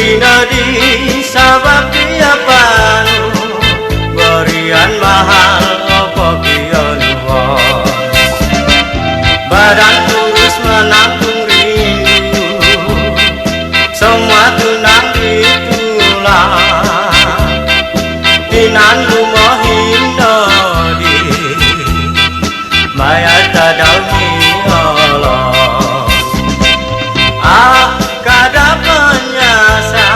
Inadi sabab dia panu berian mahal opo kian won badan kurus menampung rindu semua tunang ditulang tinan lumohin nodi maya tadauni Allah kada penyasa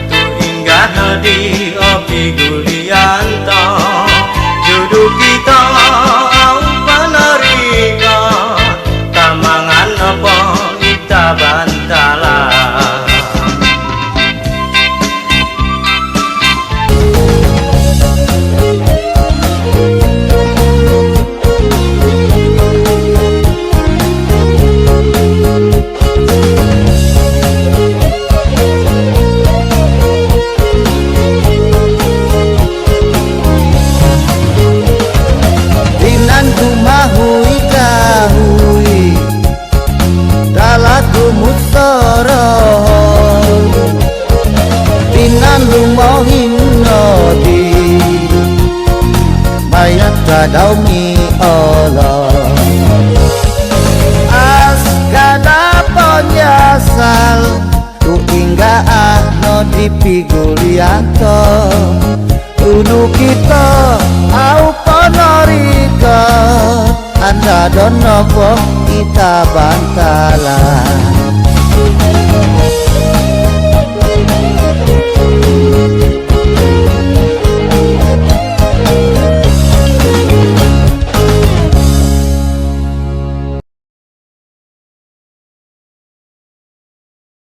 tu hingga di opi gulianto judu kita au panarika tamangan apa kita bantalan tinan lumohin nodi mayat kadaumi Allah as kada ponyasal tu hingga nodi pigulianto unu kita au panorika anda donopo kita bantalan